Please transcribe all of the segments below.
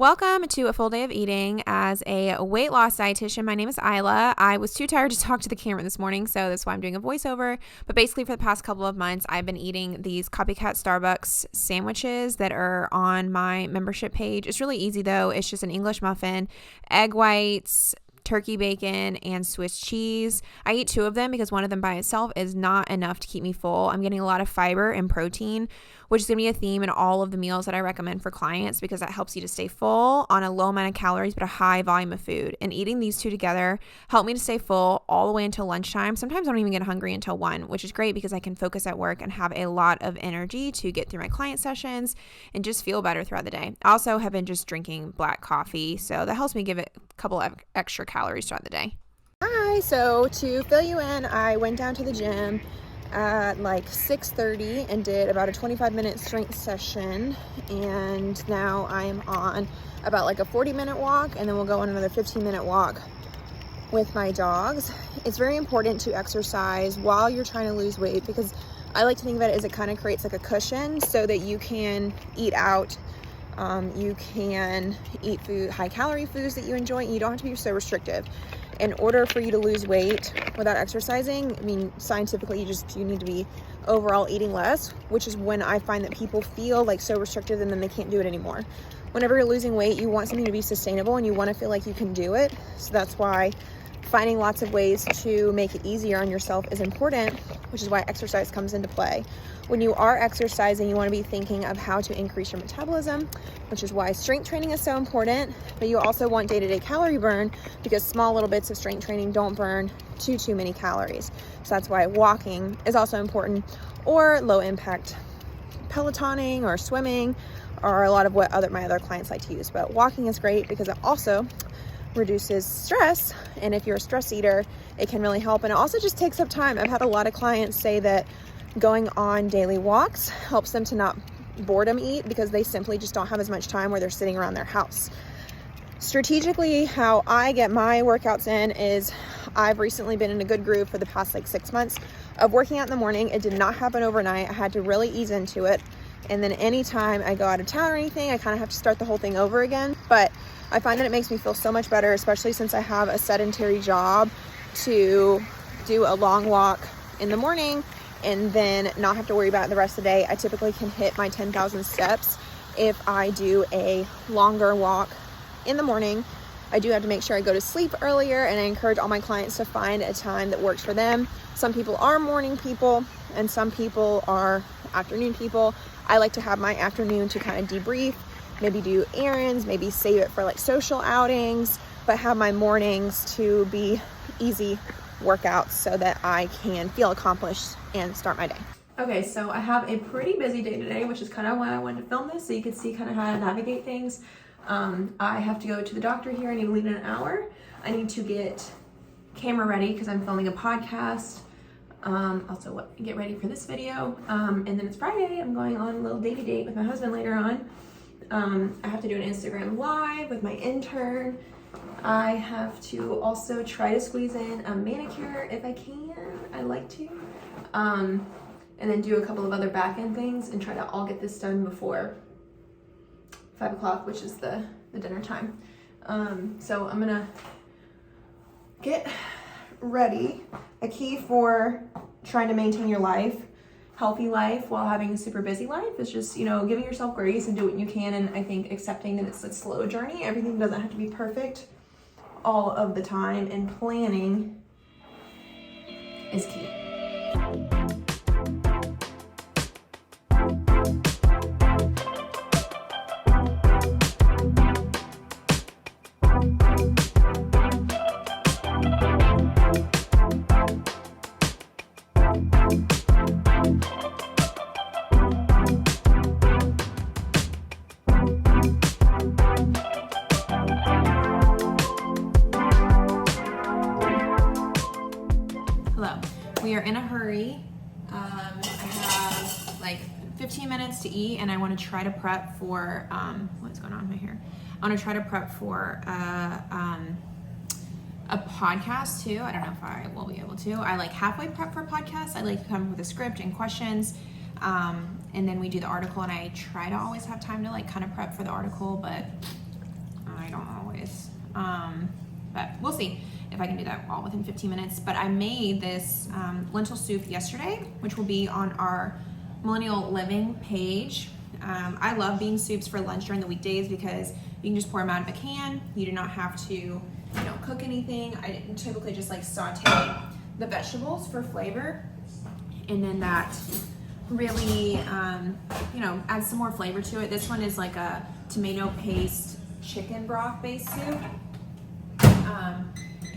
Welcome to A Full Day of Eating. As a weight loss dietitian, my name is Isla. I was too tired to talk to the camera this morning, so that's why I'm doing a voiceover. But basically, for the past couple of months, I've been eating these copycat Starbucks sandwiches that are on my membership page. It's really easy, though. It's just an English muffin, egg whites, turkey bacon, and Swiss cheese. I eat 2 of them because one of them by itself is not enough to keep me full. I'm getting a lot of fiber and protein, which is going to be a theme in all of the meals that I recommend for clients because that helps you to stay full on a low amount of calories but a high volume of food. And eating these 2 together help me to stay full all the way until lunchtime. Sometimes I don't even get hungry until 1, which is great because I can focus at work and have a lot of energy to get through my client sessions and just feel better throughout the day. I also have been just drinking black coffee, so that helps me give it a couple of extra calories throughout the day. Hi, so to fill you in, I went down to the gym at like 6:30 and did about a 25-minute strength session, and now I am on about like a 40-minute walk, and then we'll go on another 15-minute walk with my dogs. It's very important to exercise while you're trying to lose weight because I like to think of it as it kind of creates like a cushion so that you can eat out. You can eat food, high calorie foods that you enjoy, and you don't have to be so restrictive. In order for you to lose weight without exercising, I mean, scientifically, you need to be overall eating less, which is when I find that people feel like so restrictive and then they can't do it anymore. Whenever you're losing weight, you want something to be sustainable and you want to feel like you can do it. So that's why finding lots of ways to make it easier on yourself is important, which is why exercise comes into play. When you are exercising, you want to be thinking of how to increase your metabolism, which is why strength training is so important, but you also want day-to-day calorie burn because small little bits of strength training don't burn too many calories. So that's why walking is also important, or low impact pelotoning or swimming, or a lot of what my other clients like to use. But walking is great because it also reduces stress, and if you're a stress eater, it can really help. And it also just takes up time. I've had a lot of clients say that going on daily walks helps them to not boredom eat because they simply just don't have as much time where they're sitting around their house. Strategically, how I get my workouts in is I've recently been in a good groove for the past 6 months of working out in the morning. It did not happen overnight. I had to really ease into it. And then anytime I go out of town or anything, I kind of have to start the whole thing over again. But I find that it makes me feel so much better, especially since I have a sedentary job, to do a long walk in the morning and then not have to worry about it the rest of the day. I typically can hit my 10,000 steps if I do a longer walk in the morning. I do have to make sure I go to sleep earlier, and I encourage all my clients to find a time that works for them. Some people are morning people and some people are afternoon people. I like to have my afternoon to kind of debrief, maybe do errands, maybe save it for like social outings, but have my mornings to be easy workouts so that I can feel accomplished and start my day. Okay, so I have a pretty busy day today, which is kind of why I wanted to film this, so you can see kind of how to navigate things. I have to go to the doctor here. I need to leave in an hour. I need to get camera ready because I'm filming a podcast. Also get ready for this video. And then it's Friday. I'm going on a little dating date with my husband later on. I have to do an Instagram live with my intern. I have to also try to squeeze in a manicure if I can. I like to. And then do a couple of other back end things and try to all get this done before 5 o'clock, which is the dinner time. So I'm gonna get ready. A key for trying to maintain your healthy life while having a super busy life is just, giving yourself grace and do what you can. And I think accepting that it's a slow journey. Everything doesn't have to be perfect all of the time, and planning is key. We are in a hurry. I have like 15 minutes to eat, and I want to try to prep for what's going on right here. I want to try to prep for a podcast too. I don't know if I will be able to. I like halfway prep for podcasts. I like to come up with a script and questions, and then we do the article, and I try to always have time to like kind of prep for the article, but always. But we'll see if I can do that all within 15 minutes. But I made this lentil soup yesterday, which will be on our Millennial Living page. I love bean soups for lunch during the weekdays because you can just pour them out of a can. You do not have to, cook anything. I typically just like saute the vegetables for flavor, and then that really, adds some more flavor to it. This one is like a tomato paste chicken broth based soup.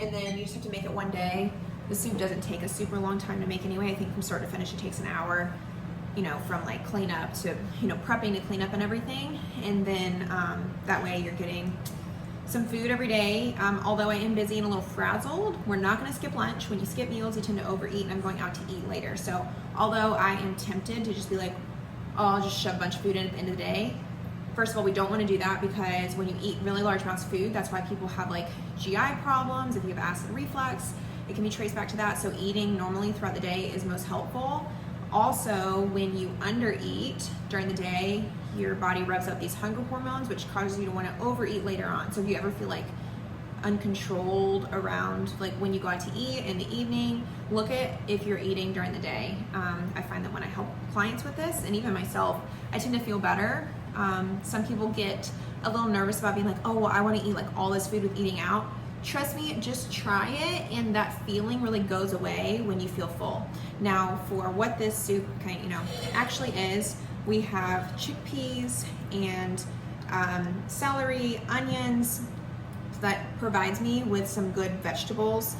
And then you just have to make it one day. The soup doesn't take a super long time to make anyway. I think from start to finish it takes an hour, from like cleanup to, prepping to clean up and everything. And then that way you're getting some food every day. Although I am busy and a little frazzled, we're not gonna skip lunch. When you skip meals, you tend to overeat, and I'm going out to eat later. So although I am tempted to just be like, oh, I'll just shove a bunch of food in at the end of the day. First of all, we don't want to do that because when you eat really large amounts of food, that's why people have like GI problems. If you have acid reflux, it can be traced back to that. So eating normally throughout the day is most helpful. Also, when you undereat during the day, your body revs up these hunger hormones, which causes you to want to overeat later on. So if you ever feel like uncontrolled around like when you go out to eat in the evening, look at if you're eating during the day. I find that when I help clients with this, and even myself, I tend to feel better. Some people get a little nervous about being like, oh, well, I want to eat like all this food with eating out. Trust me, just try it, and that feeling really goes away when you feel full. Now, for what this soup actually is, we have chickpeas and celery, onions. So that provides me with some good vegetables,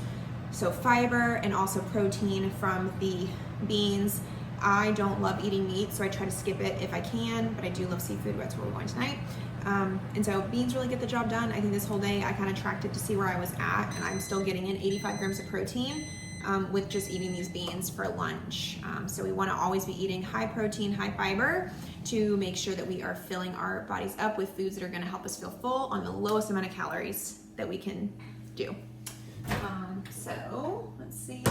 so fiber and also protein from the beans. I don't love eating meat, so I try to skip it if I can, but I do love seafood. That's where we're going tonight. And so beans really get the job done. I think this whole day I kind of tracked it to see where I was at, and I'm still getting in 85 grams of protein with just eating these beans for lunch. So we want to always be eating high protein, high fiber to make sure that we are filling our bodies up with foods that are going to help us feel full on the lowest amount of calories that we can do. So let's see.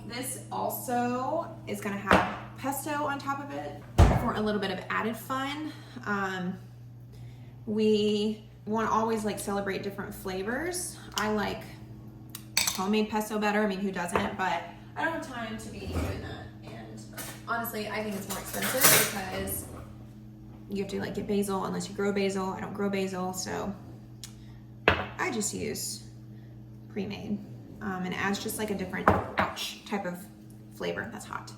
This also is going to have pesto on top of it for a little bit of added fun. We want to always like celebrate different flavors. I like homemade pesto better. I mean, who doesn't? But I don't have time to be doing that. And honestly, I think it's more expensive because you have to like get basil unless you grow basil. I don't grow basil, so I just use pre-made. And it adds just like a different type of flavor. That's hot.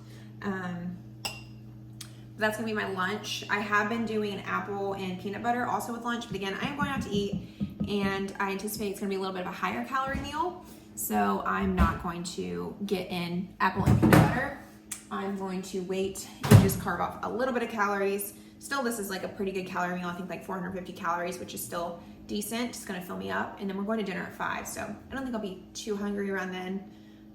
That's gonna be my lunch. I have been doing an apple and peanut butter also with lunch, but again, I am going out to eat, and I anticipate it's gonna be a little bit of a higher calorie meal. So I'm not going to get in apple and peanut butter. I'm going to wait and just carve off a little bit of calories. Still, this is like a pretty good calorie meal. I think like 450 calories, which is still decent. It's gonna fill me up. And then we're going to dinner at 5. So I don't think I'll be too hungry around then,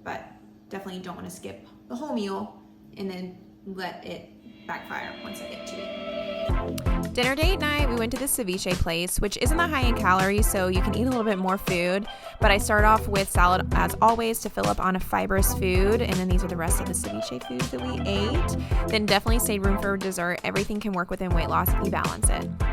but definitely don't wanna skip the whole meal and then let it backfire once I get to it. Dinner date night, we went to the ceviche place, which isn't that high in calories, so you can eat a little bit more food. But I start off with salad as always to fill up on a fibrous food, and then these are the rest of the ceviche foods that we ate. Then definitely stayed room for dessert. Everything can work within weight loss if you balance it.